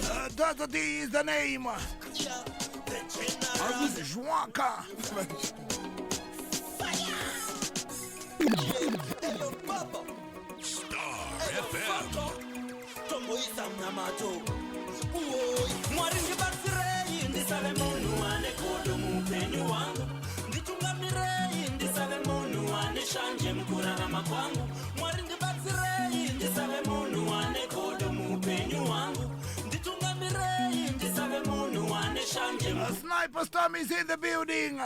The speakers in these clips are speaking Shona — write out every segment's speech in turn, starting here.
Dr. D is the name. Joanka. StarFm. A sniper storm is in the building.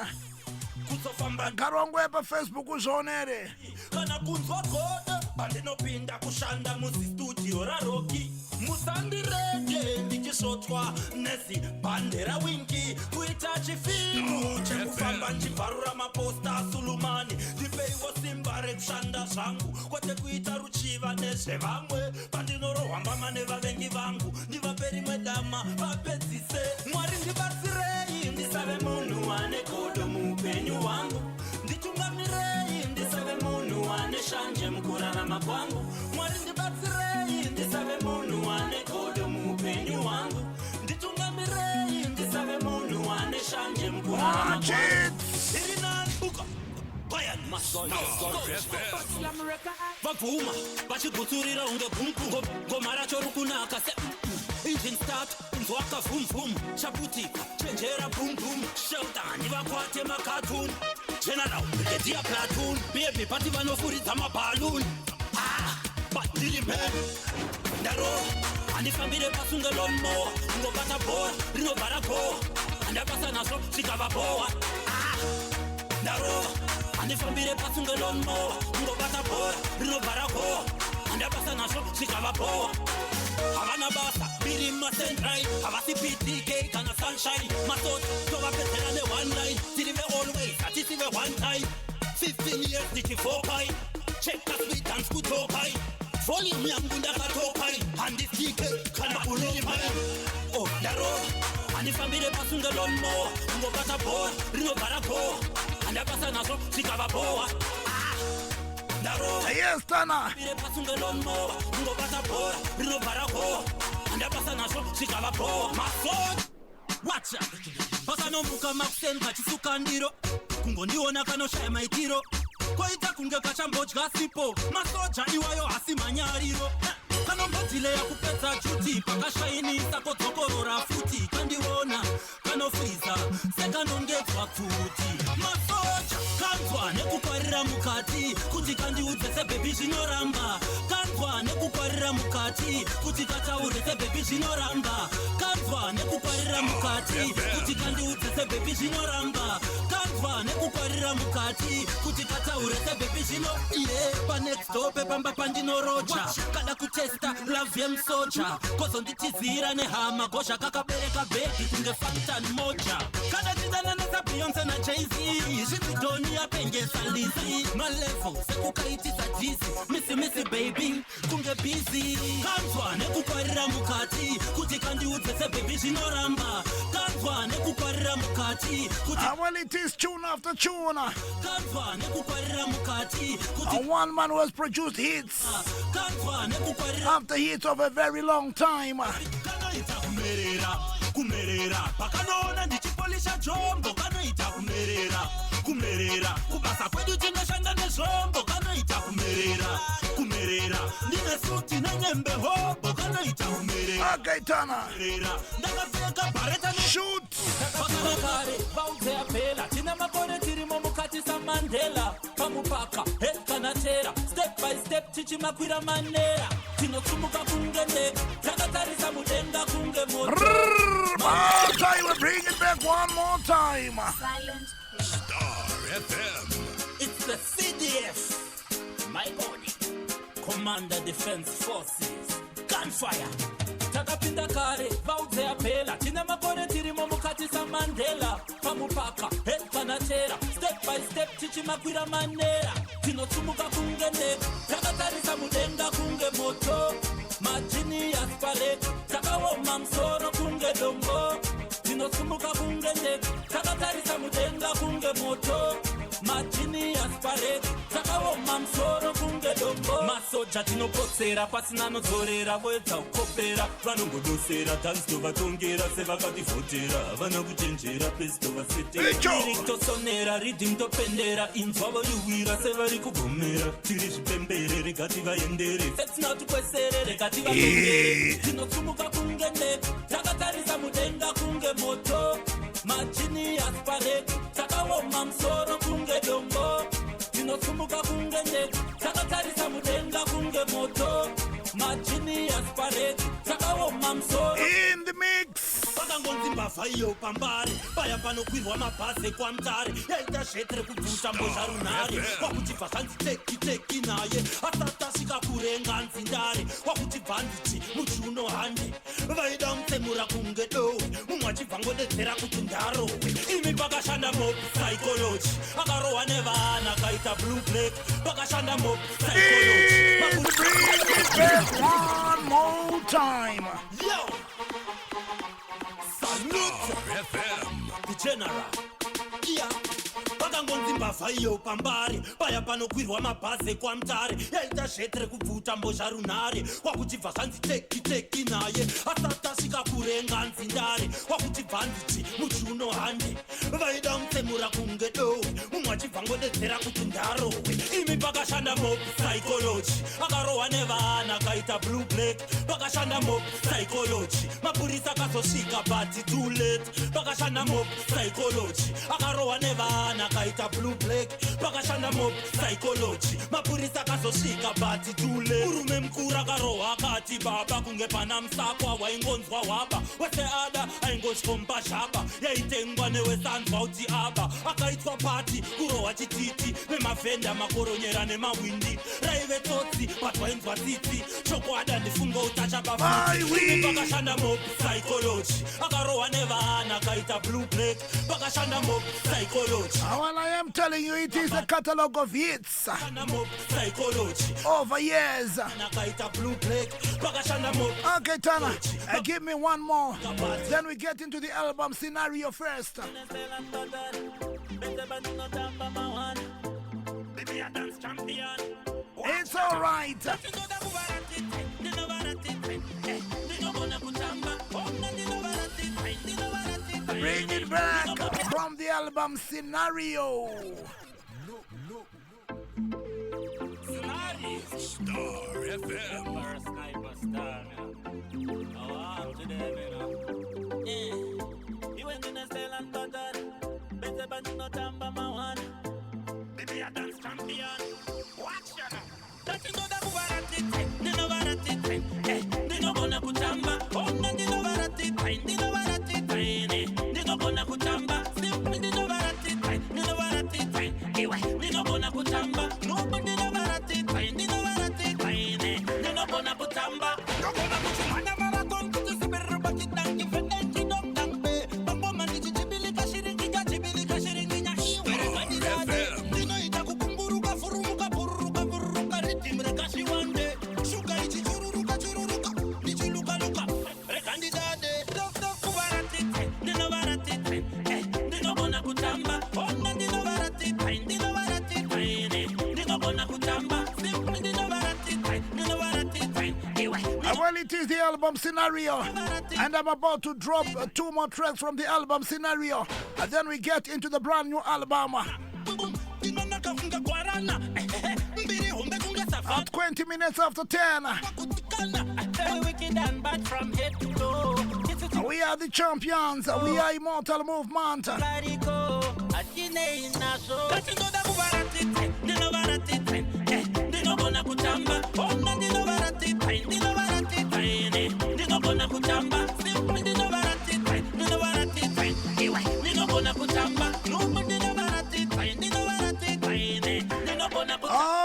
Karongwe Facebook uzonere. Kana kunzwa goda bandinopinda kushanda mustudio raroki musandirege ndichisotwa nesi bandera winki kuita chifimu chekufamba nchibharura maposta sulumani ndipeiwo simbare kushanda zvangu kwete kuita ruchiva nezvevamwe bandinorohwamba mane vavengi vangu ndivaperi mwedama vapedzise mwari ndibatsirei ndisave munhu ane godo muupenyu wangu nditungamirei ndisave munhu ane shanje mukurarama kwangu mwari ndibatsirei ndisave munhu ane godo muupenyu wangu nditungamirei ndisave munhu ane shanje mukurarama kwangu iri nanbuka bayani vabvuma vachigutsurira unge gumkungo goma racho rukunaka se engine start nzwaka vum vum chaputika chenjera boom boom shelter ndivakwate makatuni general brigadier platoon baby pati vanofuridza maballoon ndiri mhen ndaro handifambire pasunge lawnmower ngobata bhora rinobhara goa handapasa nazvo zvikava bowa ndaro handifambire pasunge lawnmower ngobata bhora rinobhara goa handapasa nazvo zvikava bowa havana basa biri masendrai havasi ptk kana sunshine masot tovapedzera ne1 line tirive always hatisive one time 15 years ndichifopai cheka swidance kutopai volume yangu ndakatopai handisike kana unopai ndarova handifambire pasunge lawnmower ngobata bhora rinobhara goa handapasa nazvo zvikava bowa Yes, Tana. pasunge lawnmower ngobata bhora rinobhara goa handapasa nazvo zvikava bowa masot wacha pakanomuka makuseni kachisuka ndiro kungondiona kanoshaya maitiro koita kunge kachambodya sipo masoja iwayo hasi manyariro kanombodhileya kupedza chuti pakashainisa kodzokorora futi kandiona kanofriza sekanongedzwa futi masoja kanzwa nekukwarira mukati kuti kandiudze sebhebi zvinoramba kanzwa nekukwarira mukati kuti kataure sebhebi zvinoramba kanzwa nekukwarira mukati kuti kandiudze sebhebi zvinoramba kanzwa nekukwarira mukati kuti kataure sebhebi zvino iye panextdope pamba pandinoroja kada kutesta love yemsoja kozonditizira nehama gozha kakabereka bhegi kunge faktan moja kada tidananesa beyonce najz zvidzidhoni yapengesa lizi malevo sekukaitisa jisi misi baby kunge busy kanzwa nekukwarira mukati kuti kandiudze sebhebi zvinoramba kanzwa nekukwarira mukati kuti well, it is tune after tune. kanzwa nekukwarira mukati kuti One man who has produced hits after hits of a very long time. kanoita kumerera pakanoona ndichipolisha jombo kanoita kumerera kubasa kwedu tinoshanda nezvombo kanoita kumerera ndine suti nenyembe hobo kanoita kumerera Okay, Tana. ndakapfeka bhareta Shoot. pakanakare vaudze yapela tina makore tirimo mukati samandela pamupaka hekanatera step by step tichimakwira manera tinotsumuka kunge ndege takatarisa mudenga kunge moto time, we bring it back one more time. Silent. StarFm. It's the CDF. My body. Commander Defense Forces. Gunfire. Takapinda kare, vaudze yapela tina makore tirimo mukati samandela pamupaka hekanatera step by step tichimakwira manera tinotsumuka kunge ndege takatarisa mudenga kunge moto majini yasparek takaoma msoro kunge dombo tinotsumuka kunge ndege takatarisa mudenga kunge moto majini yasparek takaoma msoro kunge dombo masoja chatinopotsera pasina nodzorera voedza kukopera vanongodosera tanzitovatongera sevakativhotera havana kuchenjera pesitovaseteirikutosonera ridhim topendera inzwa voiwira sevari kugomera tiri zvipembere regati vaendere setinati kwesere regati vaendere tinotsumuka kunge ndege takatarisa mudenga kunge moto majini aspare takaoma musoro kunge dombo tinotsumuka kunge ndege takatarisa mudenga kunge moto majini aspare takaoma musoro in the mix. vakangonzi mbavha iyo pambari paya panokwirwa mabhazi kwamutare yaita zvetere kubvuta mbozha runhare kwakuchibva zvanzi teki naye asati asvika kurenga nzindare kwakutibva nditi muchiuno hande vaida mutsemura kunge dowe mumwe achibva ngodedzera kuti ndarowe imi pakashanda mob psychology akarohwa nevana akaita blue black pakashanda mob psychology. One more time. Yo! StarFm. The general. Yeah. vakangonzi mbavha iyo pambari paya panokwirwa mabhazi kwamutare yaita zvetere kubvuta mbozha runhare kwakuchibva zvanzi teki naye asati asvika kurenga nzindare kwakutibva nditi muchiuno hande vaida mutsemura kunge dowe mumwe achibva ngodedzera kuti ndarowe imi pakashanda mob psychology akarohwa nevana akaita blue black pakashanda mob psychology mapurisa akazosvika but too late pakashanda mob psychology akarohwa nevana akaita blue black pakashanda mob psychology mapurisa akazosvika but too late murume mukuru akarohwa akati baba kunge pana musakwa waingonzwa hwaba wese ada aingotyomba zhaba yaitengwa newesanzwa kuti aba akaitwa pati kurohwa chititi nemavhenda makoronyera nemawindi raive tsotsi but wainzwa tsitsi chokwada ndifunga utachapafiti pakashanda mob psychology akarohwa nevana akaita blue black pakashanda mob psychology. Well, I am telling you, it is a catalog of hits over years. Okay, Tana, give me one more. Then we get into the album scenario first. It's all right. Bring it back from the album Scenario. StarFm. Baby, I dance champion. Watch ya now. Well, it is the album Scenario, and I'm about to drop 2 more tracks from the album Scenario, and then we get into the brand new album. At 20 minutes after 10, we are the champions, we are Immortal Movement.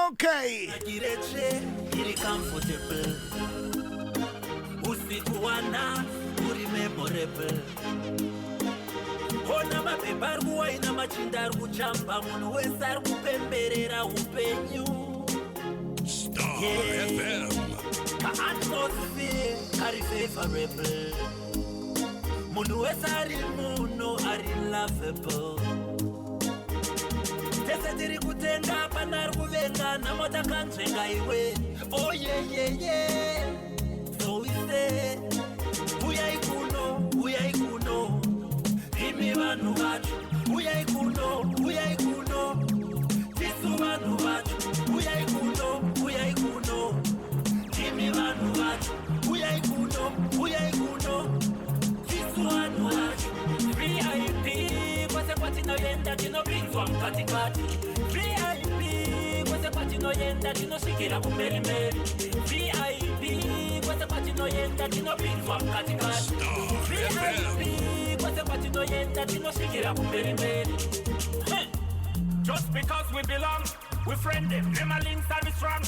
Okay. StarFm. Atmosphere are favorable. Munu wesari muno are lovable. Tiri kutenga pana ruvenga namota kanzvenga iwe. Oh yeah. So we say, uyai kuno. Imi vanhu vacho, uyai kuno. Tisu vanhu vacho, uyai kuno. Imi vanhu vacho, uyai kuno. Tisu vanhu vacho. VIP, kwase kwatinoenda tinopinzwa mkatikati. VIP, kwase kwatinoenda tinosvikira kumberi. VIP, kwase kwatinoenda tinopinzwa mkatikati. VIP, kwase kwatinoenda tinosvikira kumberi. Just because we belong, we friend them. Them links are strong.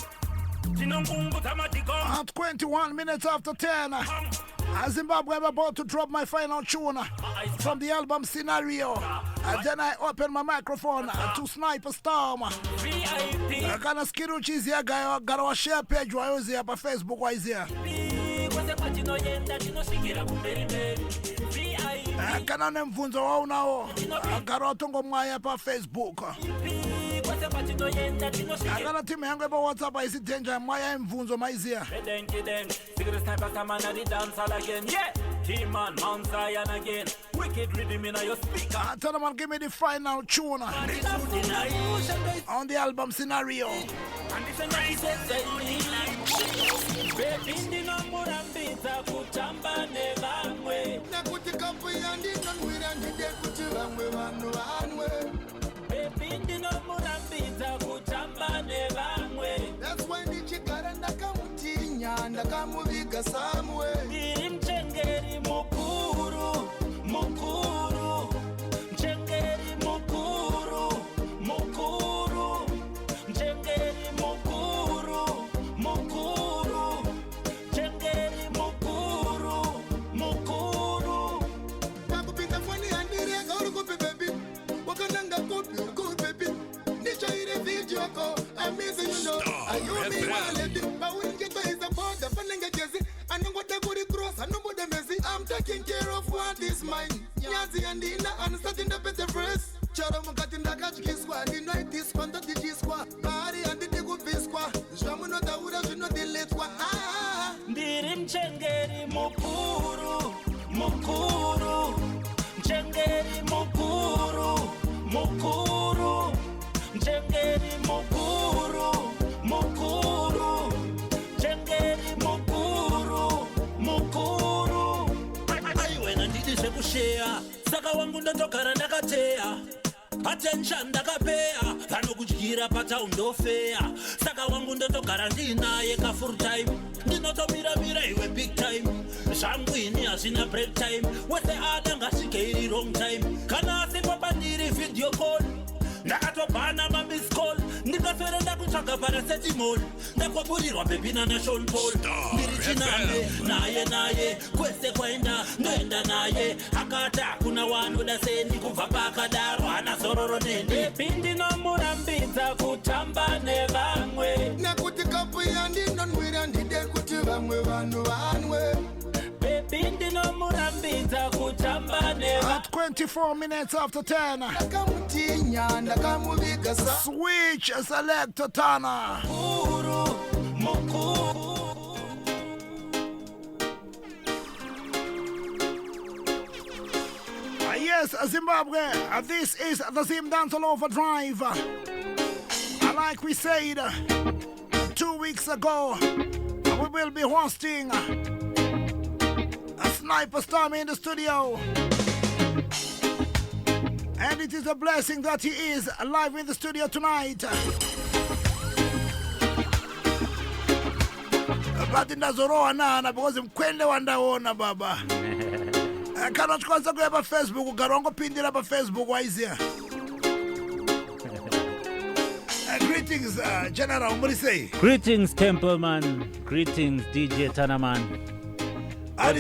At 21 minutes after 10, Zimbabwe, I'm about to drop my final tune from the album Scenario. And then I open my microphone to Sniper Storm. Kana skiruchi here, guy, got our share page wa here pa Facebook wa here. Kana nemfunzo wa unao, got tongo mwaya pa Facebook. Akana timu yangu eba WhatsApp isi danger mwaya mvunzo maizia. Secret sniper come and the dance all again. Yeah, team man, Mount Zion again. Wicked rhythm in your speaker. Tell them give me the final tune on the album Scenario. And this is nice. Baby, no more ambita kutamba nevangwe. Nakuti kapu yandi nanwira ndide kuti vamwe vanhu vanwe. Baby, no more ambita kutamba nevangwe. That's why ndichigara ndakamutinya ndakamuviga samwe. Ndiri mchengeri mukuru. Mchengeri mukuru. Mchengeri mukuru. Mchengeri mukuru. Pakupinda foni yandirega urukupi baby. Wakananga kupi baby. Nicho ire video ko. I'm missing you know. Ayumi waledi. Bawingeto is a border. Fanenga jezi. Anungwada kuri cross. Anungwada mezi. I'm taking care of what is mine. Nyazi andina. I'm starting the better first. Chara mukati ndakachikiswa. Ndinoitis kwanda tichiswa. Bari anditi kupiswa. Zvamuno taura zvino diletwa. Ndiri mchengeri mukuru. Mchengeri mukuru. Mchengeri mukuru. Mchengeri mukuru. Aiwe nandidi zvekushea. Saka wangu ndotogara ndakateya. Attention ndakapea. Vanokudyira pataundofeya. Saka wangu ndotogara ndinaye ka full time. Ndinotomira iwe big time. Zvangwini hazvina break time. Wese adangasvike iri wrong time. Kana asipo pandiri video call. Ndakatobhana mamiss call. Ndikaswera ndakutsvaga paracetamol. Ndakoburirwa bebina naSean Paul. Ndiri chinambe naye kwese kwaenda ndoenda naye. Akati hakuna wanoda sendi kubva pakadaro hana zororo nende. Bebi ndinomurambidza kutamba nevamwe. Nakuti kapu yandi nanwira ndide kuti vamwe vanhu vanwe. At 24 minutes after 10, switch selector Tana. Yes, Zimbabwe, this is the Zim Dancehall Overdrive. Like we said 2 weeks ago, we will be hosting a Sniper Storm in the studio. And it is a blessing that he is live in the studio tonight. But in the Zoroa Nana, because I'm Kwende Wandaona Baba. I cannot contact you Facebook. Garongo pinned up a Facebook. Why is here? Greetings, General. What do you say? Greetings, Templeman. Greetings, DJ Tanaman.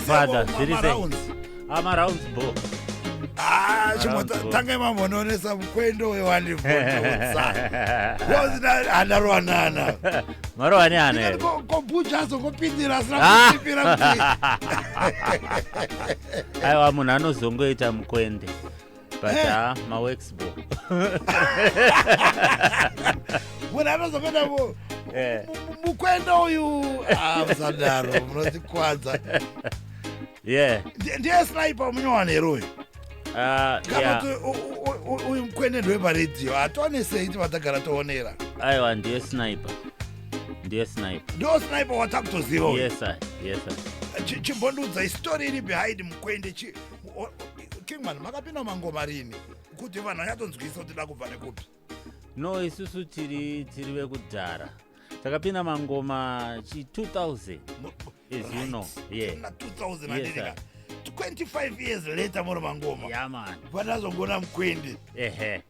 Father, did he say? I'm around, bro. Tangema monone sa mkwendo we wonderful. Was that andarwanana? Marwanane. Go buja so go pindira sna kupira. Aiwa munhu anozongoita mukwende. but my works bo. When I was a bit Mukwendo you Sadaro, Mroti Kwanza. Yeah. Dear sniper, Mwanero. Yeah. Mkwende ndweba radio. Atone say it watakarato onera. I want dear sniper. Dear sniper. Do sniper watak to zero. Yes, sir. Yes, sir. Chimbonduza story iri behind Mkwende Kingman makapinda mangoma rini kuti vanhu vachatonzwisa kuti dakubva nekupi. No, isusu tiri vekudhara. Takapinda mangoma 2000. As you know. Yeah. 2000 yes, sir. 25 years later muri mangoma. Yeah, man. Vanazongona Mkwende. Ehe.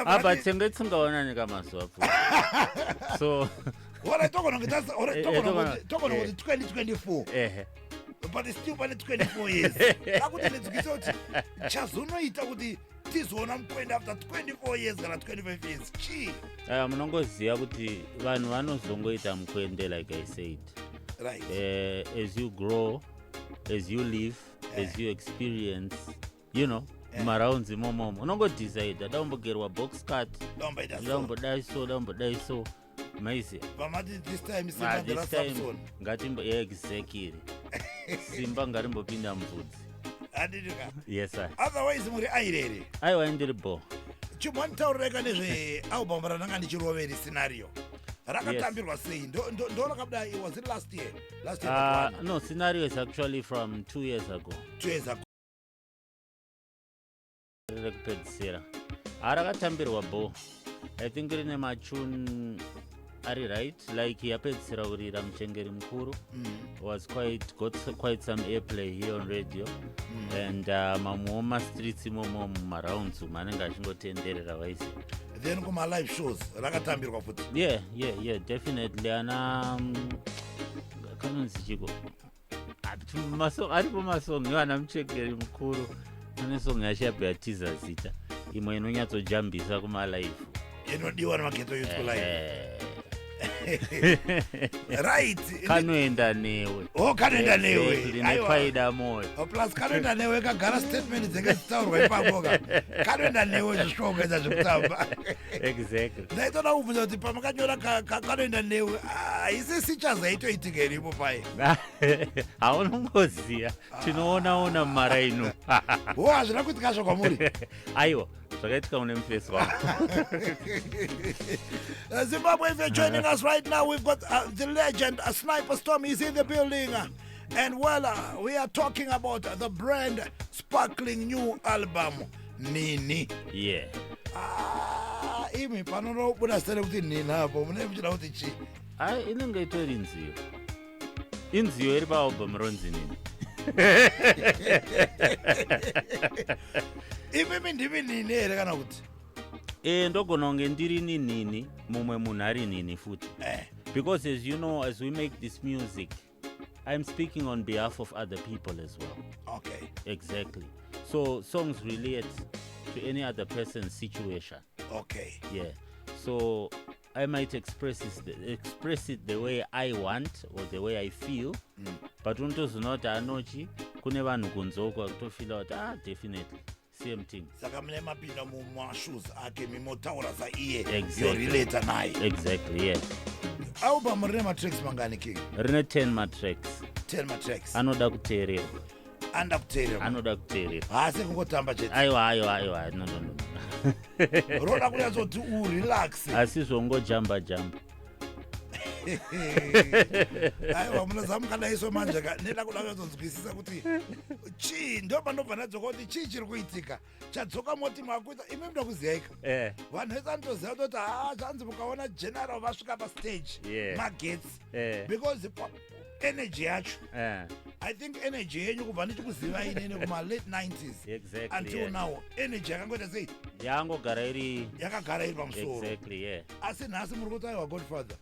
Aba tsengetsingaona nika mazuva pfupi. So what I talk about 2024. Ehe. But it's still been 24 years. Akuti nedzikisa kuti chazonoita kuti tizoona Mkwende after 24 years kana 25 years. Chi. Munongoziva kuti vanhu vanozongoita Mkwende like I said. Right. As you grow, as you live, as you experience, you know, marounds imomomo. Unongodecide daumbogerwa box cut. Daumbodai so. Maisi. Vamati this time Simba ngatimbo exactly. Simba ngarimbopinda mvudzi. Adidika. Yes, sir. Otherwise muri airere. Aiwa ndiribo. Chimwantaureka nezve album rananga ndichiroveri scenario. Rakatambirwa sei? Ndo rakabda, was it last year? Last year. No, scenario is actually from 2 years ago. 2 years ago. Rekupedzisira. Arakatambirwa bo. I think rine machun ari right, like yapedzisira urira muchengeri mukuru was got quite some airplay here on radio, and mamoma streets imomo mumarounds manenge achingotenderera vaisi. Then kuma live shows rakatambirwa futi. Yeah, definitely. Ana kanonzi chiko aripo masongi ana muchengeri mukuru ane songi yachabhatiza zita imwe inonyatsojambisa kumalive inodiwa nemageto youth live. Right. Kanoenda newe. Kanoenda newe. Aiwa. Moyo. Plus kanoenda newe kagara statement dzenge dzitaurwa ipapo. Kanoenda newe zvishonga zvekutamba. Exactly. Ndaitoda kubvunza kuti pamakanyora kanoenda newe isi sichazaitoitika iripo pai. Haunongoziya. Tinoona mara ino. Hazvina kuitika zvamuri. Aiwa. Zvakaitika mune mufesi wako. Zimbabwe, if you're joining us right now, we've got the legend, Sniper Storm, is in the building. And well, we are talking about the brand sparkling new album, Nini. Yeah. Imi, panono buda sere kuti Nini hapo, mune mchila kuti chi. Inenge itori nziyo. Inziyo iri pa album ronzi Nini. Imimi ndimi Nini ere kana kuti. Ndogona kunge ndiri nini mumwe munhu ari nini futi. Because as you know, as we make this music, I'm speaking on behalf of other people as well. Okay. Exactly. So songs relate to any other person's situation. Okay. Yeah. So I might express it the way I want or the way I feel. But untozvinoti anochi kune vanhu kunzoko kutofila kuti definitely same thing. Saka mune mapinda mumashoes ake mimotaura za iye. Exactly. Relate naye. Exactly, yeah. Album rine matracks mangani king? Rine 10 matracks. 10 matracks. Anoda kuteerera. Anoda kuteerera. Hasi kungotamba chete. Aiwa, no. Roda kunyatsoti relax. Asi zvongojamba. Aiwa munozamukana iso manje nenda kuda kuzonzwisisa kuti chi ndo panobva nadzoka kuti chi chiri kuitika chadzoka moti makuita imi muda kuziyaika vanhu vese anotoziva kuti zvanzi mukaona general vasvika pastage magetsi because energy yacho I think energy yenyu kubva ndichikuziva inene kuma late 90s exactly, until now energy yakangoita sei yakagara iri pamusoro exactly, yeah. Asi nhasi muri kuti aiwa godfather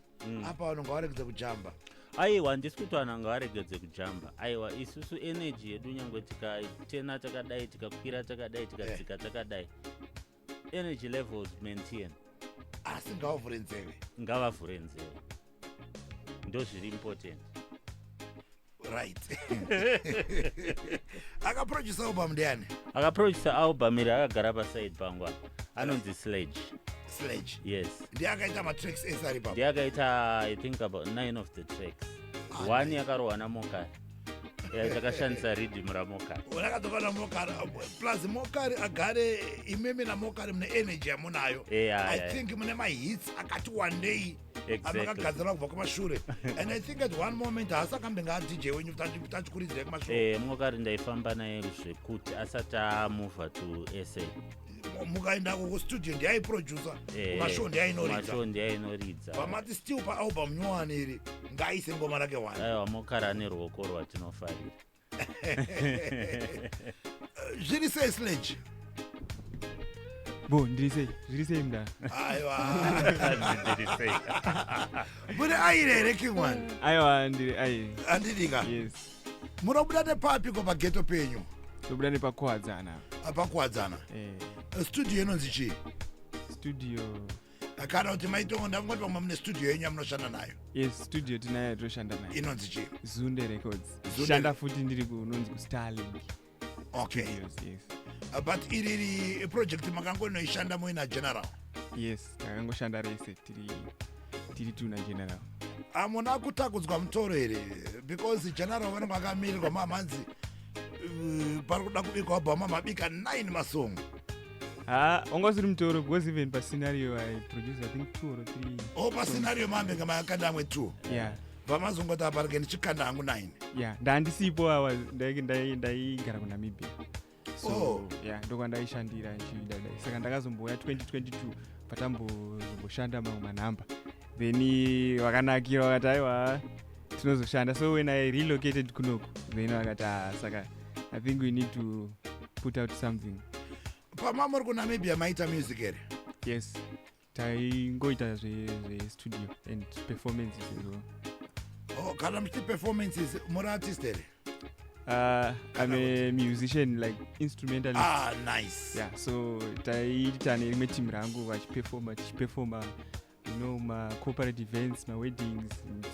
apa vanhu ngavaregedze kujamba. Aiwa handisi kuti vanhu ngavaregedze kujamba. Aiwa isusu energy yedu nyangwe tikatena takadai tikakwira takadai tikadzika takadai energy levels maintain. Asi ngavavhure nzeve ndo zviri important. Right. Akaproduce album ndiani? Akaproduce album iri akagara paside pangwa. Anonzi Sledge. Sledge. Yes. Ndiakaita matracks esari papa. Ndiakaita I think about 9 of the tracks. One yakarohwa namokari. Takashandisa rhythm ramokari. Wakatoka namokari plus mokari agare imeme namokari mune energy yamunayo. I think mune my hits akati one day. Amakagadzira kubva kumashure. And I think at one moment hasakambe nga DJ wenyu tachikurudzira kumashure. Mokari ndaifamba naye zvekuti asati amova to SA. Mukaenda kustudio ndiaiproducer kumashow ndiainoridza pamati still paalbum nyowani iri ngaise ngoma rake one. Aiwa mokari ane ruoko rwatinofarira. Zviri sei Sledge? Bo ndiri sei mda. Aiwa. Mune aire here King One? Aiwa ndiri aire. Andidinga? Yes. Munobuda nepapi kwa pageto penyu? Tobuda nepakuwadzana. Pakuwadzana? Studio inonzi chii? Studio kana kuti maitongo ndangoti pamwe mune studio yenyu yamunoshanda nayo? Yes, studio tinayo toshanda nayo. Inonzi chii? Zunde Records. Shanda futi ndiri kunonzi kuStarLink. Okay. Yes. But iri project makangonoishanda muina general? Yes, takangoshanda rese tiri tuna general. Amuna kutakudzwa mutoro here because general vanenge vakamirirwa mamanzi pari kuda kubika wabva mabika 9 masong. Ongosiri mutoro because even pa scenario I produced I think 2 or 3. Oh, pa scenario mambenga makanda amwe 2. Yeah. Vamazongoti aparike ndichikanda hangu 9. Yeah, ndandisipo ndaigara kuNamibia. So, yeah, ndokwandaishandira nchidada. Saka ndakazomboya 2022 patambozomboshanda mamwe manhamba. Then vakanakira vakati aiwa tinozoshanda. So when I relocated kunoko, then vakati saka I think we need to put out something. Pamamuri kuNamibia maita music here? Yes. Taingoita studio and performances as well. Oh, kana mchiti performances muri artist here? I'm a musician, like instrumentalist. Nice. Yeah, so taita nerimwe team rangu vachiperforma, you know, my corporate events, my weddings, and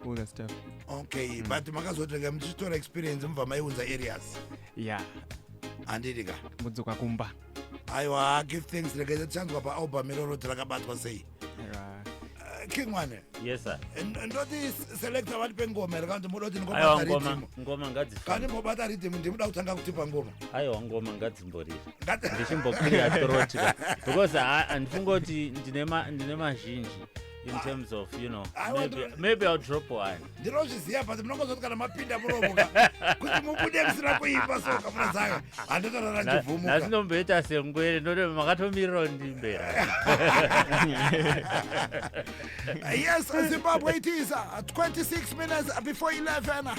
all that stuff. Okay, but makazotenga mchitora experience mva maiunza areas. Yeah. Andidika mudzoka kumba. Aiwa, give thanks rekaita chanzwa pa album iroro rakabatwa sei. King One. Yes sir. Ndoti selector vati pengoma here kanti muda kuti ngoma ngadzifamba. Kani mobata rhythm ndimuda kutanga kutipa ngoma. Aiwa ngoma ngadzimborira. Ndichimboclear throat because andifunga kuti ndine mazhinji in terms of, you know, maybe I'll drop one. Ndinozviziva but munongozoti kana mapinda muromuka kuti mubude musina kuimba soka munozaka handitorara ndivhumuka. Nazinomboita sengwere ndoti makatomirira ndimbera. Yes, Zimbabwe, it is 26 minutes before 11.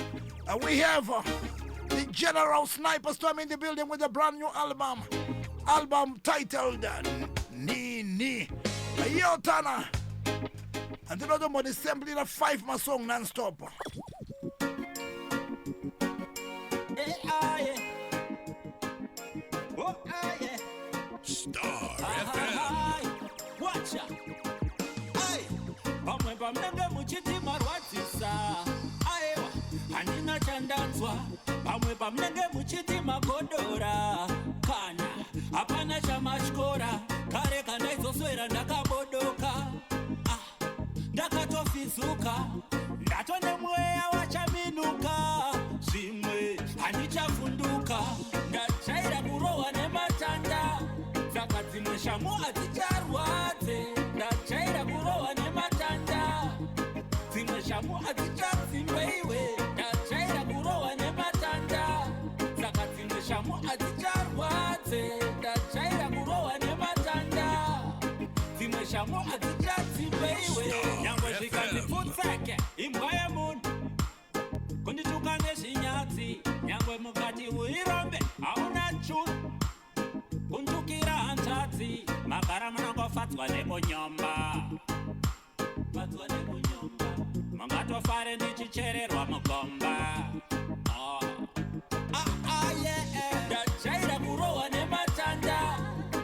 We have the General Sniper Storm in the building with a brand new album titled Ni Yotana. And the other one is sampling a 5 song non-stop. StarFm. Watch out. Pamwe pamnenge muchiti marwadzisa. Aiwa, handina chandanzwa. Pamwe pamnenge muchiti magodora. Kana, hapana chamatyora. Kare kana izoswera ndakabodoka. Ndakatofizuka. Ndatone mweya wachaminuka. Zvimwe, handichafunduka. Ndachaira kurohwa nematanda. Saka dzimwe shamu hadzicharwadze. Ndachaira kurohwa nematanda. Dzimwe shamu hadzichadzimbeiwe. Ndachaira kurohwa nematanda. Saka dzimwe shamu hadzicharwadze. Ndachaira kurohwa nematanda. Dzimwe shamu hadzichadzimbeiwe. Nyangwe zvikandipfutseke imbwa yemunhu. Kundituka nezvinyatsi. Nyangwe mukati uirombe hauna chunhu. Kuntukira hanzvadzi. Magara munongofadzwa nebunyomba. Mungatofare ndichichererwa mugomba. Ndachaira kurohwa nematanda.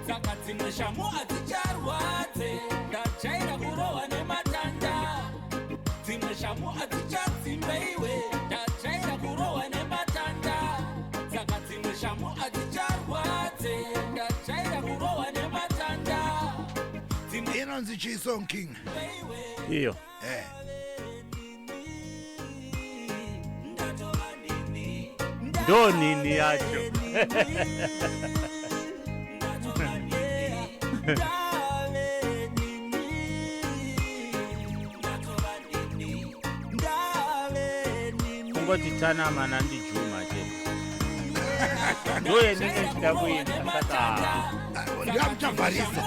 Saka dzimwe shamu hadzicharwadze. Ndachaira kurohwa nematanda. Dzimwe shamu hadzichadzimbeiwe. Ndachaira Ronzi G Song King. Iyo. Ndo nini yacho. Kungoti tana manandi Juma je. Ndoye nini chida kuina saka. Ndiyamchavarisa.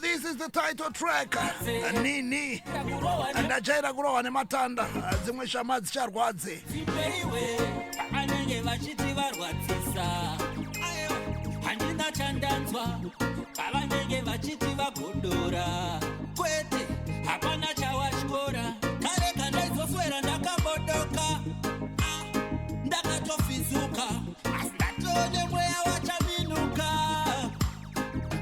This is the title track. Nini. Ndajaira kurowa nematanda. Zimwe shama dzicharwadze. Anenge vachiti varwadzisa. Handina chandanzwa. Pavanenge vachiti vagondora. Kwete, hapana chawatyora. Kare kandaizoswera ndakabodoka. Ndakatofizuka. Asindatone mweya wachaminuka.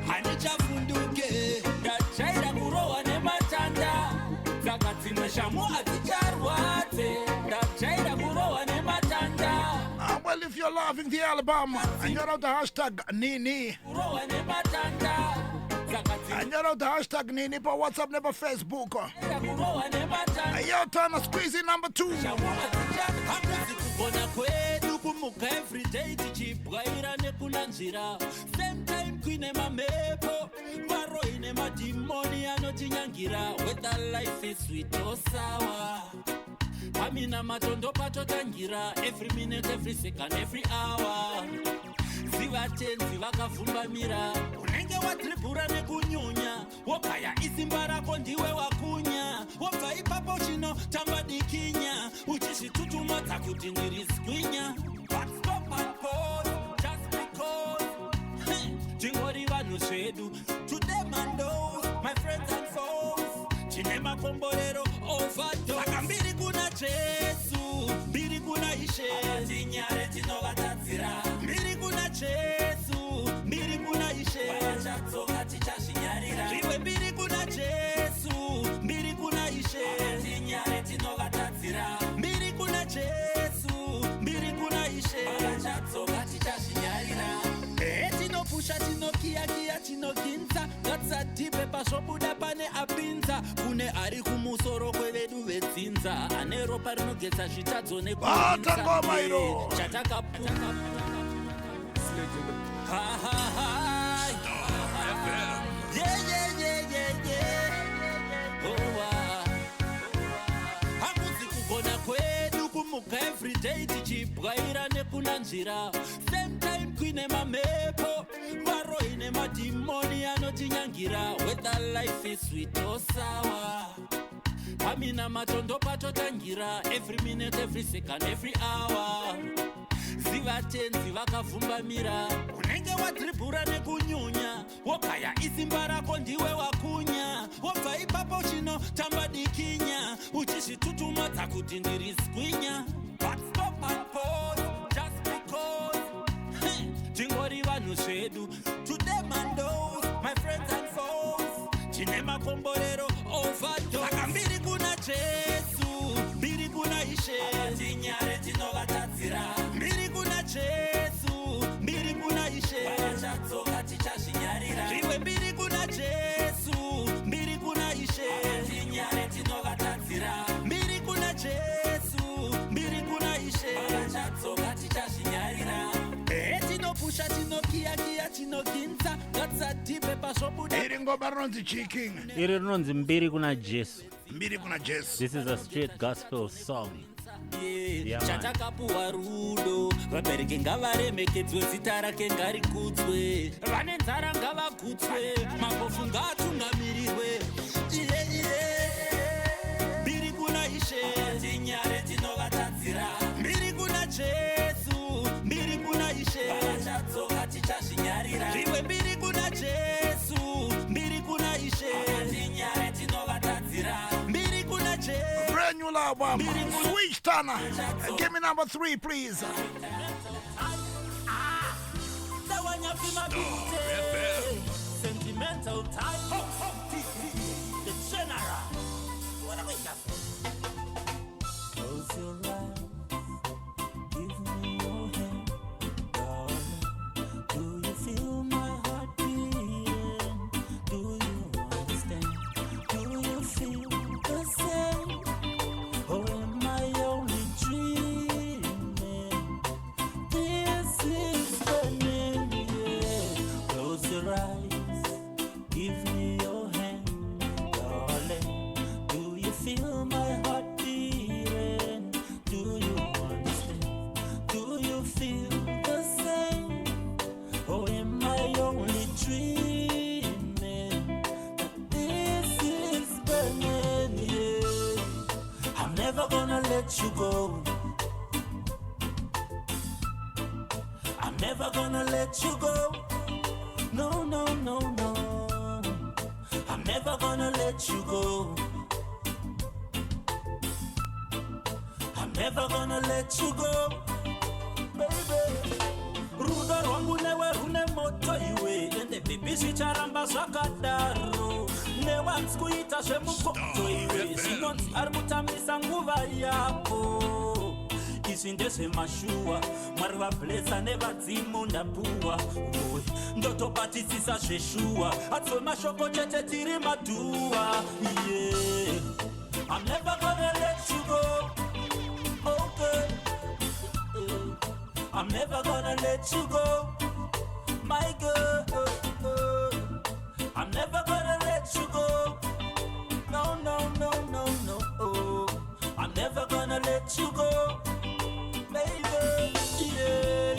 Handichafunduke. Ndajaira kurowa nematanda. Saka dzimwe shamu hadzicharwadze. Ndajaira kurowa nematanda. Well, if you're loving the album and you're out the hashtag Nini, and you're out the hashtag Nini, but WhatsApp, never Facebook. And your turn of squeezing number 2. Every day tichibwaira nekunanzira same time kuine mamepo varo ine madimoni anotinyangira whether life is sweet or sour. Pamina matondo patotangira every minute, every second, every hour. Ziva tenzi vakavhumbamira unenge watribhura nekunyonya wogaya isimba rako ndiwe wakunya wobva ipapo chino tamba dikinya uchizvitutumadza kuti ndirizgwinya. But stop and pause just because tingori vanhu zvedu today man knows my friends and foes tine makomborero overdose. Saka mbiri kuna Jesu mbiri kuna Ishe tinyare tinovatadzira mbiri kuna Jesu mbiri kuna Ishe vachatsoka tichazvinyarira iwe mbiri kuna Jesu mbiri kuna Ishe tinyare tinovatadzira mbiri kuna Jesu mbiri kuna Ishe vachatsoka tichazvinyarira. Tinopusha tinokiyakiya tinokinza ngatsadhibe pazvobuda pane apinza kune ari kumusoro kwevedu vedzinza ane ropa rinogetsa zvitadzo nekuinza chatakapunga. Hakuzi kugona kwedu kumuka everyday tichibwaira nekunanzira same time kuine mamepo varo ine madimoni anotinyangira whether life is sweet or sour. Pamina matondo patotangira every minute, every second, every hour. Ziva tenzi vakavhumbamira unenge wadribhura nekunyunya wogaya isimba rako ndiwe wakunya wobva ipapo chino tamba dikinya uchizvitutumadza kuti ndirizgwinya. But stop and pause just because tingori vanhu zvedu today man knows my friends and foes tine makomborero overdose. Saka mbiri kuna Jesu mbiri kuna Ishe tinyare tinovatadzira mbiri kuna Jesu mbiri kuna Ishe vachatsoka tichazvinyarira iwe mbiri kuna Jesu mbiri kuna Ishe tinyare tinovatadzira mbiri kuna Jesu mbiri kuna Ishe vachatsoka tichazvinyarira. Tinopusha tinokiyakiya tinokinza ngatsadhibe pazvobuda. Iri ngoma rinonzi Chiking. Iri rinonzi mbiri kuna Jesu. Mbiri kuna Jesu. This is a straight gospel song. Chatakapuwa rudo vabereki ngavaremekedzwe zita rake ngarikudzwe vane nzara ngavagutswe mapofu ngaatungamirirwe. Mbiri kuna Ishe tinyare tinovatadzira mbiri kuna Jesu mbiri kuna Ishe vachatsoka tichazvinyarira iwe mbiri kuna Jesu mbiri kuna Ishe tinyare tinovatadzira mbiri kuna Jesu. Brand new album, Switch Turner. Give me number 3, please. Sentimental time. The general. What are we got? Close your let you go. I'm never gonna let you go. No, no, no, no. I'm never gonna let you go. I'm never gonna let you go, baby. Rudo rwangu newe rune moto iwe. Ende baby swicharamba zvakadaro. Newanzi kuita zvemukoto iwe. Zvinonzi arikutamisa nguva yako. Izvi ndezvemashuwa. Mwari vablesa nevadzimu ndapuwa. Ndotobatisisa zveshuwa. Atso mashoko chete tiri maduwa. Yeah. I'm never gonna let you go. Okay. I'm never gonna let you go, my girl. I'm never gonna let you go. No, no, no, no, no. I'm never gonna let you go, baby. Yeah.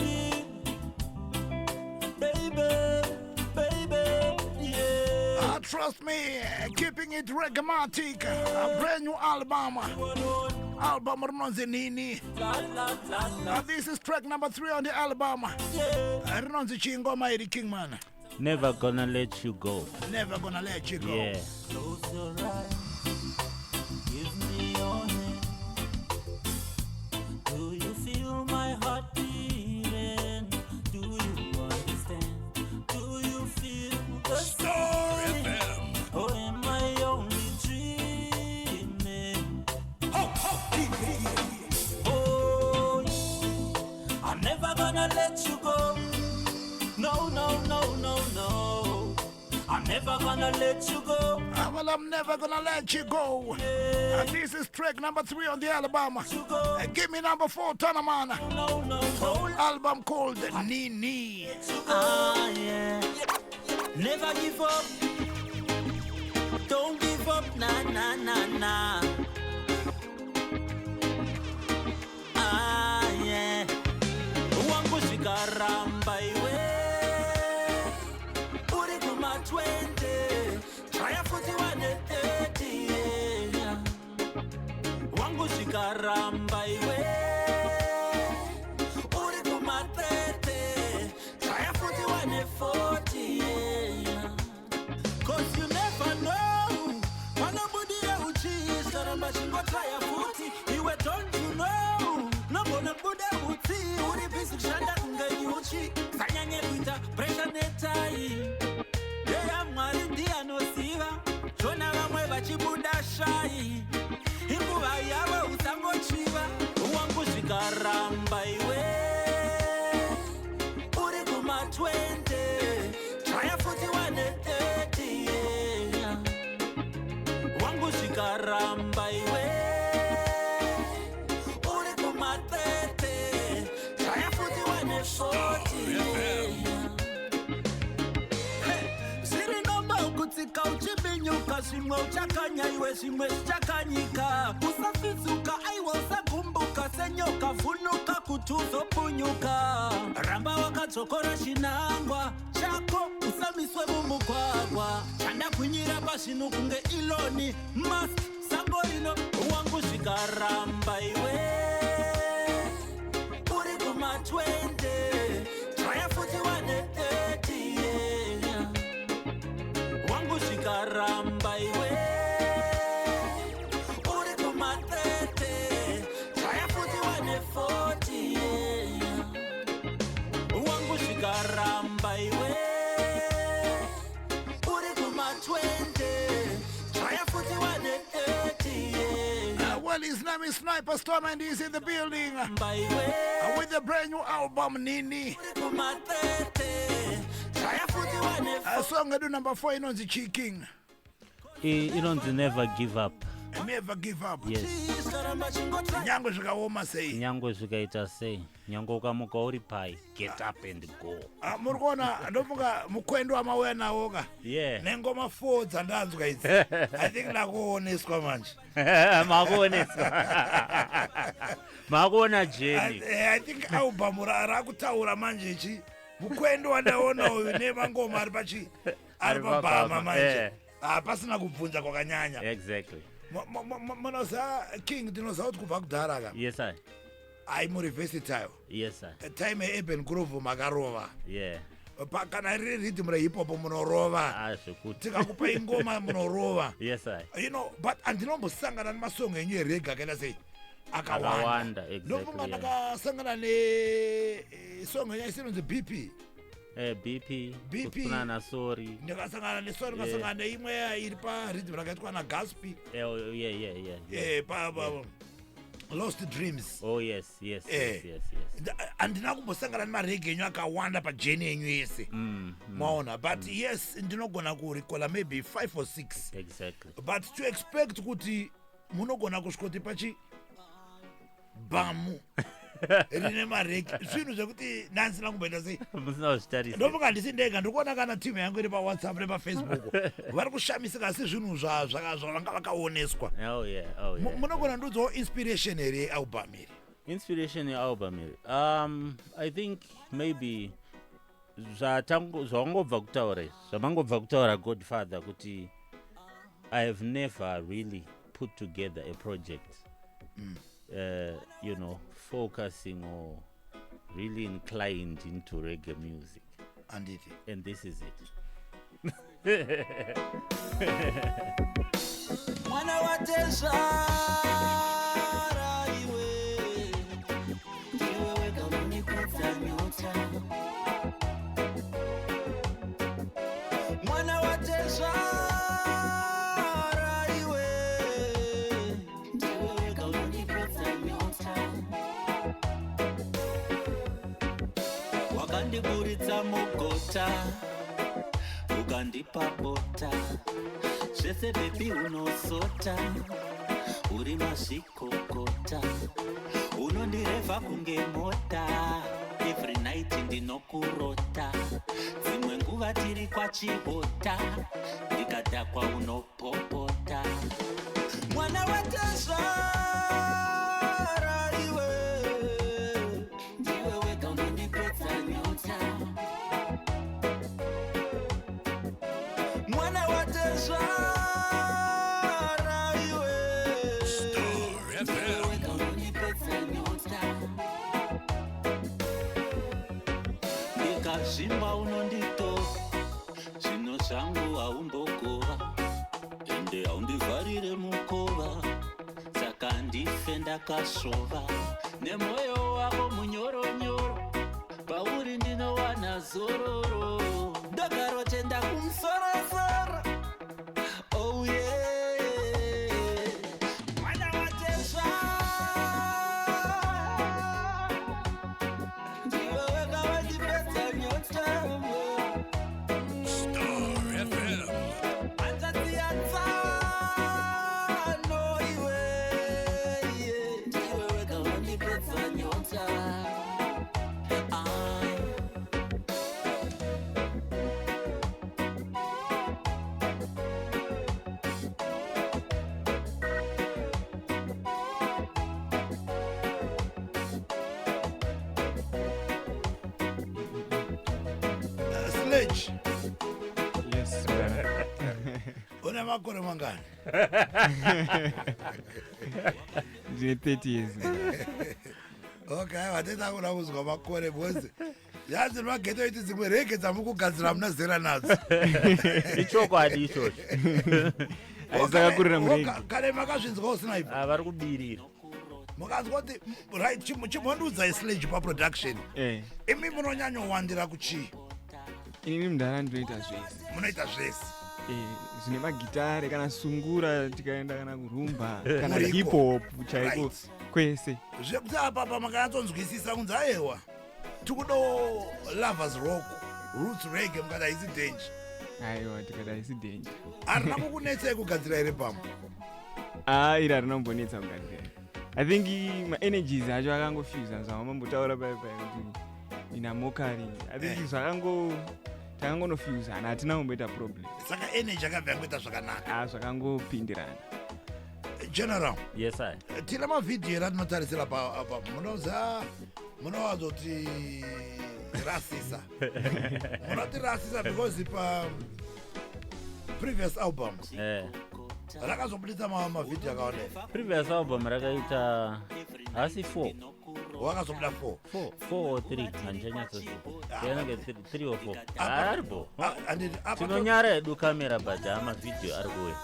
Baby, yeah. Trust me, keeping it reggaematic. A brand new album. Album Rinonzi Nini. This is track number 3 on the album. Rinonzi Chingoma Eddie Kingman. Never gonna let you go. Never gonna let you go. Yeah. Close your eyes. Give me your hand. Do you feel my heart beating? Do you understand? Do you feel the StarFm. or am I only dreaming? Oh, I'm never gonna let you go. No, no, no, no, no. I'm never gonna let you go. Well, I'm never gonna let you go. And this is track number 3 on the album. Give me number 4, Tanaman. No, no, no. Album called Nini. Ah, yeah. Never give up. Don't give up, nah, nah, nah, nah. Ah, yeah. Wangu shikaramba iwe. Uri kuma 20. Try futi wane 30, yeah. Wangu shikaramba iwe. Uri kuma 30. Try futi wane 40, yeah. Cause you never know. Wanabudi ya uchi. Saramba shingo try futi. Iwe don't you know. Nabona buda uti. Uri bisu shanda kunga yuchi. Sanyanye kuita pressure netai. Deya mwari ndiya no siva. Shona vamwe vachibuda shai. Inguva yawe usango chiva. Uwangu shikaramba iwe. Uri kuma 20. Try futi wane 30, yeah. Wangu shikaramba iwe. Uri kuma 30. Try futi wane 40, yeah. Siri nomba ukutsika uchibinyuka. Shimwe uchakanya iwe shimwe shichakanyika. Usafizuka aiwa usagumbuka. Senyoka vunuka kutuzo punyuka. Ramba wakadzokora shinangwa. Chako usamiswe mumugwagwa. Chanda kunyira pashinu kunge iloni. Mask samborino. Wangu shikaramba iwe. Uri kuma 20. Try futi wane 30, yeah. Wangu shikaramba iwe. Uri kuma 30. Try futi wane 40, yeah. Wangu shikaramba iwe. Uri kuma 20. Try futi wane 30, yeah. Well, his name is Sniper Storm and he's in the building Baiwe. with the brand new album Nini. Uri kuma 30. Try futi wane A song I do number 4 in on the King. You don't never give up. Never give up. Yes. Nyango zvikaoma sei. Nyangwe zvikaita sei. Nyango ukamuka uri pai. Get up and go. Muri kuona ndofunga mukwendo amauya nawo ka. Yeah. Nengoma 4 dzandanzwa idzi. I think nakuoneswa manje. Makuoneswa. Makuona jeni. I think album rakutaura manje ichi. Mukwendo wandaona uyu nemangoma ari pachi. Ari pabhama manje. Pasina kubvunza kwakanyanya. Exactly. Manoza King ndinoza kuti kubva kudhara ka. Yes I. I'm versatile. Yes I. Time urban groove makarova. Yeah. Kana riri rhythm re hip hop munorova. Zvekuti. Tikakupa ingoma munorova. Yes I. You know, but andinombosangana nemasong enyu erega akaita sei akawanda. Exactly. Ndofunga ndakasangana song enyu isinonzi BP. BP. Kufunana sorry. Ndakasangana nesori ndakasangana neimwe iri parhythm rakaitwa naGaspi. Yeah. Lost Dreams. Oh yes. Andina kumbosangana nemarege enyu akawanda pajeni enyu yese. Maona, but yes, ndinogona kurikola maybe 5 or 6. Exactly. But to expect kuti munogona kusvikoti pachi bamu rine marege zvinhu zvekuti nansi langumboita sei musina kuzvitarisa. ndofunga handisi ndega ndikuona kana timu yangu iri paWhatsApp nepafacebook vari kushamisika asi zvinhu zvavanga vakaoneswa. Oh yeah. Munogona ndudzawo inspiration here yealbum iri. Inspiration yealbum iri. I think maybe zvawangobva kutaura zvamangobva kutaura Godfather kuti I have never really put together a project focusing or really inclined into reggae music. And this is it. Mwana watesha Buritsa mugota ukandipa bota zvese bebi unosota uri mazvikokota unondirevha kunge mota every night ndinokurota dzimwe nguva tiri kwachihota ndikadhakwa unopopota mwana watezva Zimba unondito zvino zvangu haumbogova ende haundivharire mukova saka ndife ndakasvova nemwoyo wako munyoronyoro pauri ndinowana zororo ndogarotenda kumsorosoro. Oh yeah, mwana watezva Yes, Una makore mangani? Ndine 30 years. Okay, watenda kuna kuzwa makore bozi. Yazi mageto iti zimwe rege dzamukugadzira muna zera nadzo. Ichokwadi ichocho. Aisakurira murege. Kare makazvinzwa usina ipo. Vari kubirira. Mukazwa kuti right chimondudza isledge paproduction. Imi munonyanyowandira kuchii? Ini mudhara ndinoita zvese. Munoita zvese. Zvine magitare kana sungura tikaenda kana kurumba kana hip hop chaiko kwese. Zvekuti apa makanyatsonzwisisa kunzi ayewa tikudo lovers rock roots reggae mukada isi danger. Aiwa tikada isi danger. Arina kukunetsei kugadzira iri pamwe? Iri arinombonetsa kugadzira. I think my energies acho akangofuse zvamambotaura pai kuti ina mokari. I think takangonofuse hatina kumboita problem. Saka energy akabva yangoita zvakanaka. Zvakangopindirana. General. Yes I. Tine mavidhiyo ratinotarisira apa munowadzoti rasisa. Munoti rasisa because pa previous albums rakazobudisa mavhidhiyo akaoneka. Previous album rakaita asi 4. Wakazobuda 4 or 3 handichanyatsoziva yanenge 3 or 4 aripo tinonyara edu kamera but amavhidhiyo ari kuuya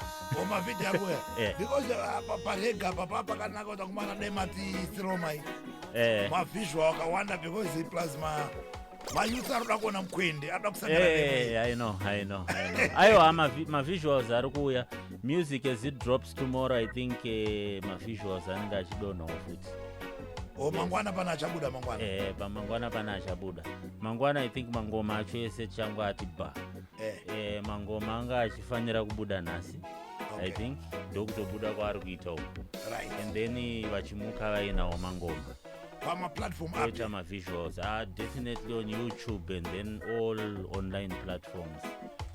mavhidhiyo ari kuuya because parega papa pakanaka kuti kumana dai mati siromai mavhisual akawanda because plus mayuth aroda kuona mukwende aroda kusangana I know aiwa mavisuals ari kuuya music as it drops tomorrow I think mavisuals anenge achidonhawo futi. Mangwana pana achabuda mangwana. Pamangwana pana achabuda. Mangwana I think mangoma acho ese changu ati ba. Mangoma anga achifanira kubuda nasi. Okay. I think ndokutobuda kwaari kuita uko. Right. And then vachimuka vainawo mangoma. Pama platform app. My visuals are definitely on YouTube and then all online platforms.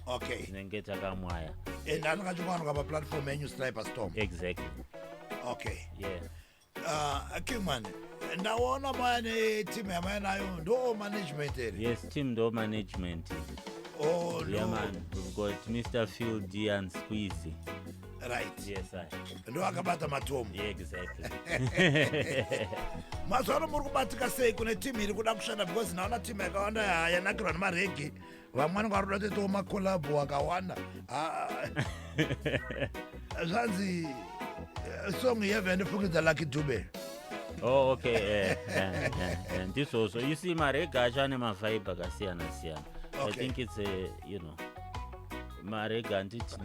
Okay. Nengeta kamwaya. And anakachukwana kwa platform yenyu StarFm. Exactly. Okay. Yeah. Kingman, ndaona mane team yamanayo ndo management ere. Yes, team ndo management. Oh, yeah, man. We've got Mr. Phil D and Squeezy. Right. Yes, I. Ndo akabata matomo. Yeah, exactly. Mazwano muri kubatika sei kune team iri kuda kushanda because naona team yakawanda yanakirwa nemaregi. Vamwana kwaroda kutoita makolab akawanda. Zvanzi song yeve ndifungidza Lucky Dube. Oh, okay. This also, you see, marega achane mavibe akasiyana siyana. I think it's a, marega nditi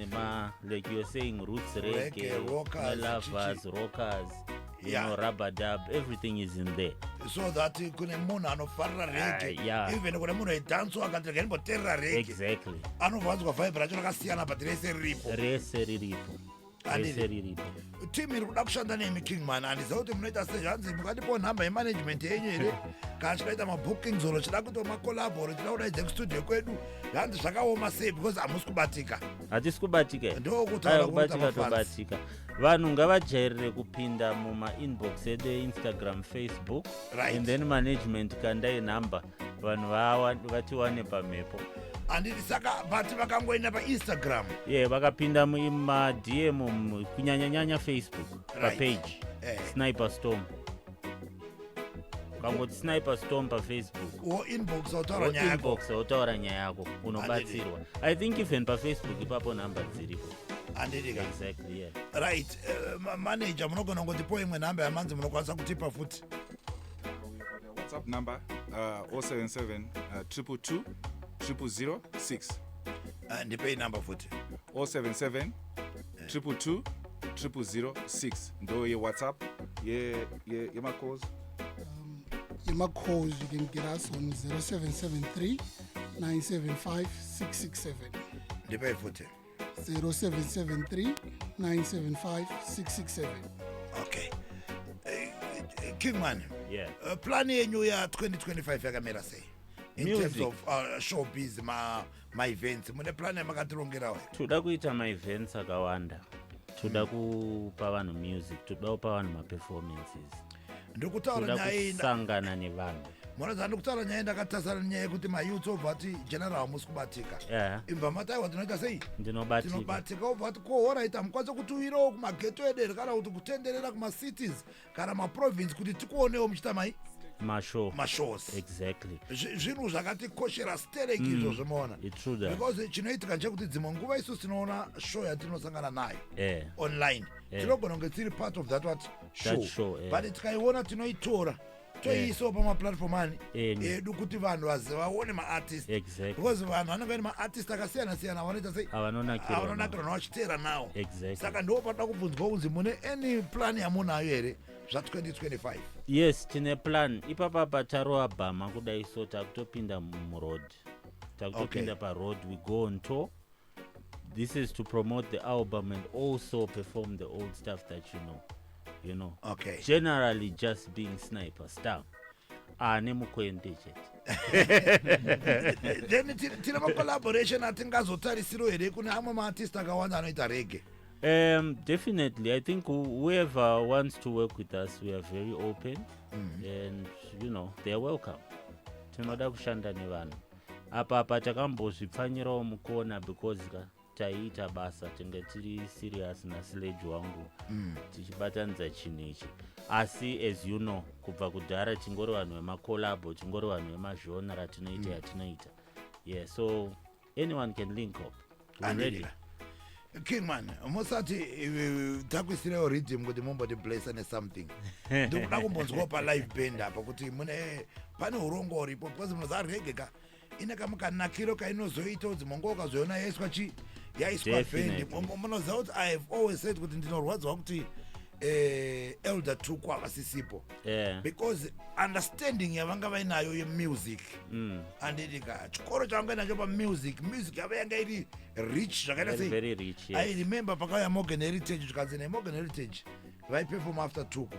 like you're saying, roots reggae, lovers, rockers, rubber dub, everything is in there. So that kune munhu anofarira reggae, even kune munhu aidanso akati ndimboteerera reggae. Exactly. Anobvanzwa vibe racho rakasiyana but rese riripo. Team iri kuda kushanda nemi Kingman handiziva kuti munoita sei zvanzi mukatipo nhamba yemanagement yenyu here kana chikaita mabookings oro chida kuita makolaboro chida kudaidze kustudio kwedu zvanzi zvakaoma sei because hamusi kubatika. Hatisi kubatika ndokubatika tobatika. Vanhu ngavajairire kupinda mumainbox edu Instagram, Facebook, right. And then management kandai nhamba vanhu vatiwane pamhepo. Anditi saka bati vakangoenda paInstagram. Vakapinda mumadm kunyanyanyanya Facebook, papage Sniper Storm. Ukangoti Sniper Storm paFacebook. Inbox autaura nyaya yako unobatsirwa. I think even paFacebook ipapo nhamba dziripo. Andidika. Exactly, yeah. Right. Manager munogona ngotipo imwe nhamba yamanzi munokwanisa kutipa futi. WhatsApp number 077 222 006. Ndipei number futi. 077 222 006. Ndo ye WhatsApp ye my calls. My calls you can get us on 0773 975 667. Ndipei futi. 0773 975 667. Okay. Kingman. Yeah. Plan yenyu ya 2025 yakamira sei? In music. Terms of showbiz, my events, mune plan yamakatirongerawo. Toda kuita ma-events akawanda. Toda kupa vanhu music, toda kupa vanhu ma-performances. Ndikutaura nyaya kusangana nevanhu. Mwana ndikutaura nyaya ndakatasana nyaya yekuti mayouth obva ati general hamusi kubatika. Imba mataiwa tinoita sei? Tinobatika obva ati alright hamukwanisa kutiwirawo kumageto edere kana kuti kutenderera kuma-cities kana ma-province kuti tikuonewo muchita mashows. Exactly. Zvinhu zvakatikoshera stereki izvo zvimoona. Because chinoitika ndechekuti dzimwe nguva isusu tinoona show yatinosangana nayo online. Tinogona kunge tiri part of that show. But tikaiona tinoitora toiisawo pamaplatform ani edu kuti vanhu vaone maartist. Because vanhu vanenge vaine maartist akasiyana siyana vanoita sei avanonakirwa nawo vachiteera nawo. Saka ndo patoda kubvunzwa kunzi mune any plan yamunayo here zva2025? Yes, tine plan. Ipapa taro abhama kudai so takutopinda muroad. Takutopinda paroad, we go on tour. This is to promote the album and also perform the old stuff that you know. Okay. Generally just being Sniper Star. Nemukwende Then tine collaboration atingazotarisiro here kune amwe maartist akawanda anoita reggae. Definitely. I think whoever wants to work with us, we are very open, and they are welcome. Tinoda kushanda nevanhu. Apa takambozvipfanyirawo mukona because taiita basa tinge tiri serious nasledge wangu tichibatanidza chinhu ichi asi as you know kubva kudhara tingori vanhu vemakolabo tingori vanhu vemazhonra tinoita yatinoita yeah so anyone can link up. We're ready. Kingman, musati takuisirewo rhythm kuti mumboti blessane something. Ndikuda kumbonzwa pa live band apa kuti mune pane urongori because munoza reggae ka ine kamukanakiro kainozoita kuti mongo ukazoona yaiswa yaiswa band munoza kuti I have always said kuti ndinorwadzwa kuti elder Tuku avasisipo because understanding yavanga vainayo yemusic andidika chikoro changa nacho pa music yava yanga iri rich zvakaita sei very rich. I remember pakauya Morgan Heritage tukanzi Morgan Heritage vaiperform after Tuku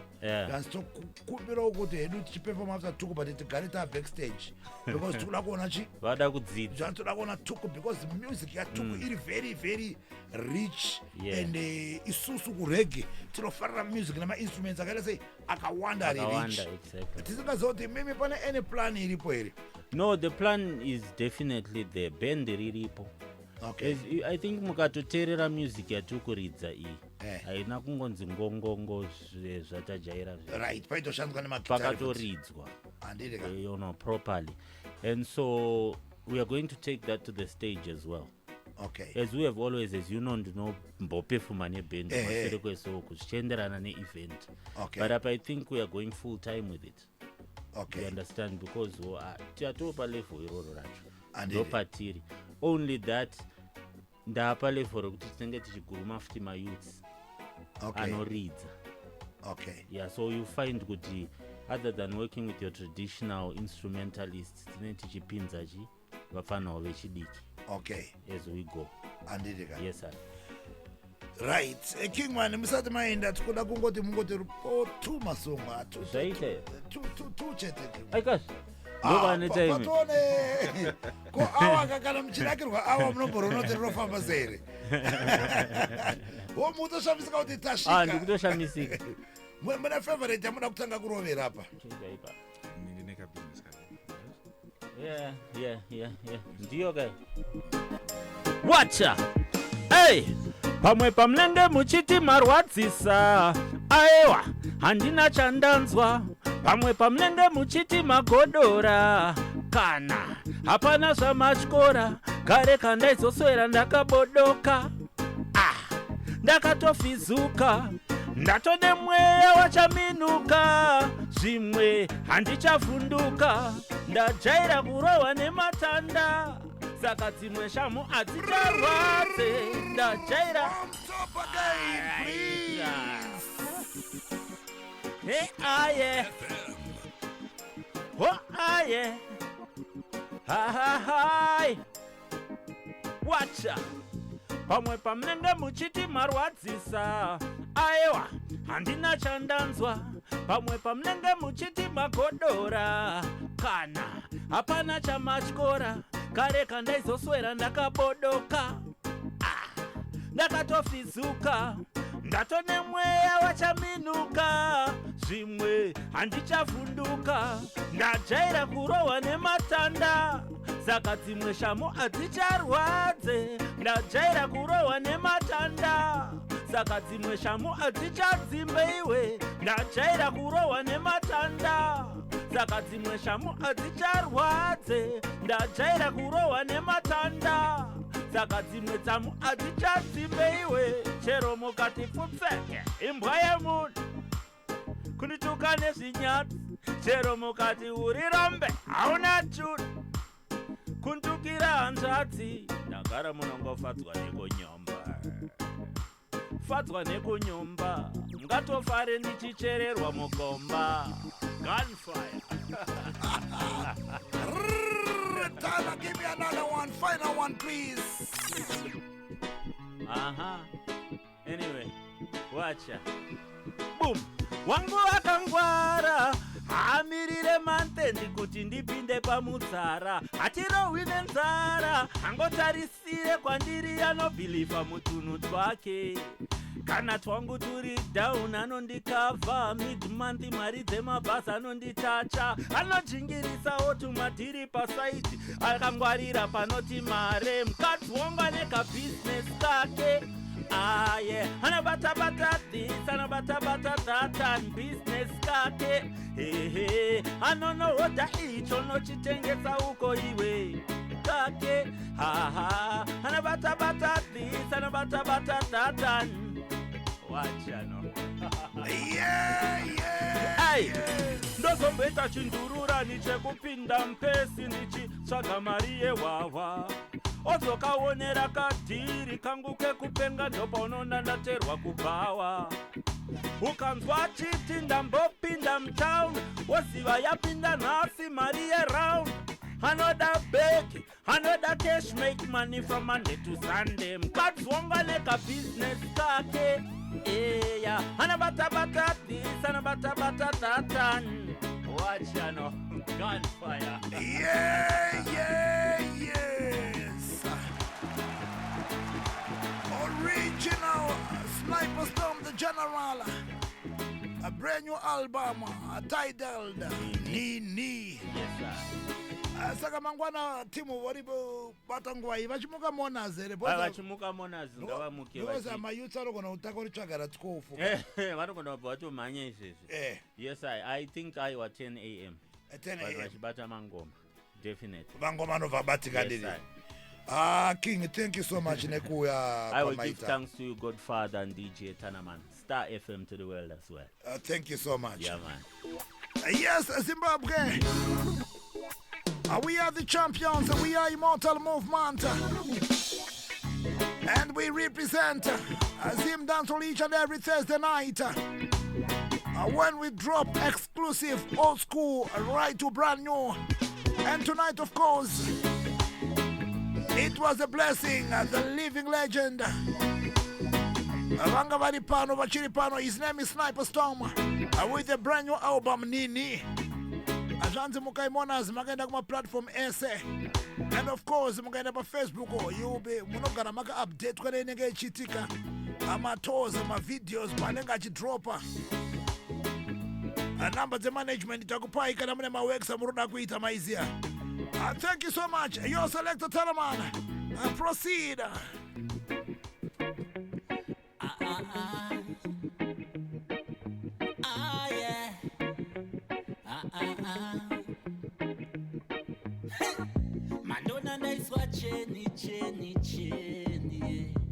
kumbira ukuthi hedu tichiperform after Tuku but tigare ta backstage because tikuda kuona vada kudzidza toda kuona Tuku because music ya Tuku iri very very rich and isusu kurege tinofarira music nama instruments akaita sei akawanda ari rich tisingazoti mimi pane any plan iripo here. No, the plan is definitely the band riripo. Okay. I think mukatoteerera music yatikuridza iyi haina kungonzi ngongongo zvatajaira right paitoshandwa nemagitari pakatoridzwa you know properly and so we are going to take that to the stage as well. Okay. As we have always, as you know, mboperforma neband masere kwesoko zvichienderana neevent. Okay. But I think we are going full time with it. Okay. You understand because tiatopa level iroro racho ndopatiri only that ndapa level rokuti tinenge tichiguruma futi mayouths anoridza. Okay. Yeah, so you find kuti other than working with your traditional instrumentalists tine tichipinzachi vafanawo vechidiki. Okay. As we go. Andidika. Yes sir. Right. Kingman musati maenda tikuda kungoti mungoti two masonga zvaite two chete. Aikas. Ndovane time. Patone. Ko awa kakana mchidakirwa awa munomboronoti rinofamba sere. Wo mutoshamisa kuti tashika. Ndikutoshamisika. Muna favorite yamuda kutanga kurovera apa. Ndineka business kali. Yeah. Ndiyo kai. Wacha. Hey! Pamwe pamnenge muchiti marwadzisa. Aiwa, handina chandanzwa. Pamwe pamnenge muchiti magodora. Kana, hapana zvamatyora. Kare kandaizoswera ndakabodoka. Ndakatofizuka. Ndatode mweya wachaminuka. Zvimwe handichavhunduka. Ndajaira kurohwa nematanda. Saka dzimwe shamu adzicharwadze. Ndajaira aye. Oh aye. Hai. Wacha. Pamwe pamnenge muchiti marwadzisa. Aiwa, handina chandanzwa. Pamwe pamnenge muchiti magodora. Kana, hapana chamatyora. Kare kandaizoswera ndakabodoka. Ndakatofizuka. Ndatone mweya wachaminuka. Zvimwe handichavhunduka. Ndajaira kurohwa nematanda. Saka dzimwe shamu adzicharwadze. Ndajaira kurohwa nematanda. Saka dzimwe shamu adzichadzimbe. Ndajaira kurohwa nematanda. Saka dzimwe shamu adzicharwadze. Ndajaira kurohwa nematanda. Saka dzimwe dzamu adzichadzimbe. Chero mukati pfupfeke imbwa yemunhu kundituka nezvinyatsi. Chero mukati uri rombe hauna chunhu kuntukira hanzvadzi. Ndagara munongofadzwa nekonyomba. Fadzwa nekonyomba. Ngatofare ndichichererwa mugomba. Gunfire. Tyler, give me another one, final one please. Anyway, wacha. Boom. Wangu wakangwara. Amirire mantendi kuti ndipinde pamutsara. Hatirohwi nenzara. Angotarisire kwandiri anobhilifa mutunhu twake. kana twangu turi down anondikavha mid-month mari dzemabhasi anonditacha anojingirisawo tumadhiri pasaiti akangwarira panoti mare mukadzi wangu anekabhizinesi kake aye anabatabata this anabatabata that and business kake hehe anonohodha icho nochitengesa uko iwe kake haha anabatabata this anabatabata that and wachano ai ndozomboita chindurura nichekupinda mpesi ndichitsvaga mari yewawa ozokaonera kadhiri kangu kekupenga ndopaunoona ndaterwa kubhawa ukanzwa chiti ndambopinda mutown woziva yapinda nhasi mari yeround anoda beki anoda cash make money from Monday to Sunday mukadzi wangu anekabhizinesi kake eya anabatabata this anabatabata that and wachano gunfire yes original Sniper Storm the General, a brand new album titled Nini. yes sir Saka mangwana timu waribo batangwai vachimuka monas ere vachimuka monas ngavamuke because amayouth anogona kutaka kuritsvagara tikofu vanogona kubva vatomhanya izvezvi yes I think aiwa 10 a.m. at 10 a.m. vachibata mangoma definitely vangoma anobva batika diri King, thank you so much nekuya I will give thanks to you Godfather and DJ Tanaman StarFM to the world as well thank you so much yeah man yes Zimbabwe. We are the champions, we are Immortal Movement, and we represent Zim Dancehall each and every Thursday night when we drop exclusive old school right to brand new. And tonight, of course, it was a blessing, the living legend Vangavari Pano Vachiri Pano, his name is Sniper Storm, with a brand new album Nini. Azanzi mukaimonas magaenda kuma platform ese and of course mukaenda pa Facebook you'll be munogara maka update kana inenge ichitika amatoes videos panenge achidropa number the management itakupai kana mune maworks amuroda kuita maizia thank you so much your selector Teleman proceed mandona ndaiswa cheni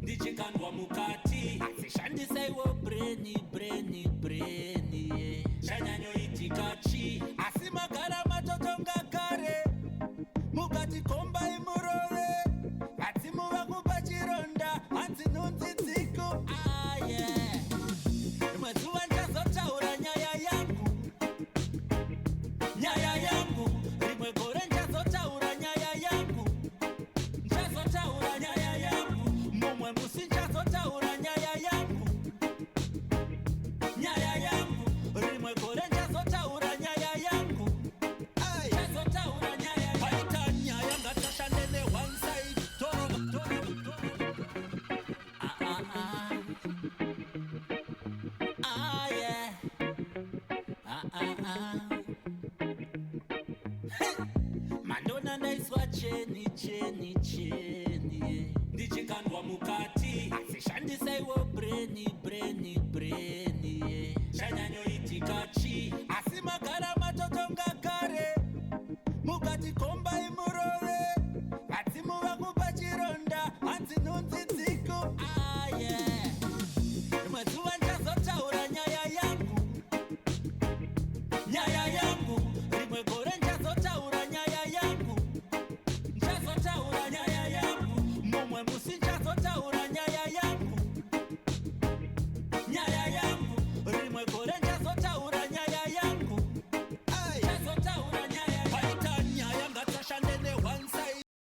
ndichikandwa mukati asishandisaiwo breni zvanyanyoitikachi asi magara matotonga kare mukati kombai murove vadzimu vakupa chironda hanzi nhunzi dziko aye rimwe zuva ndichazotaura nyaya yangu rimwe gore ndichazotaura nyaya yangu mumwe musi ndichazotaura nyaya yangu rimwe gore ndichazotaura nyaya yangu ndichazotaura nyaya paita nyaya ngatashande ne one side mandona ndaiswa cheni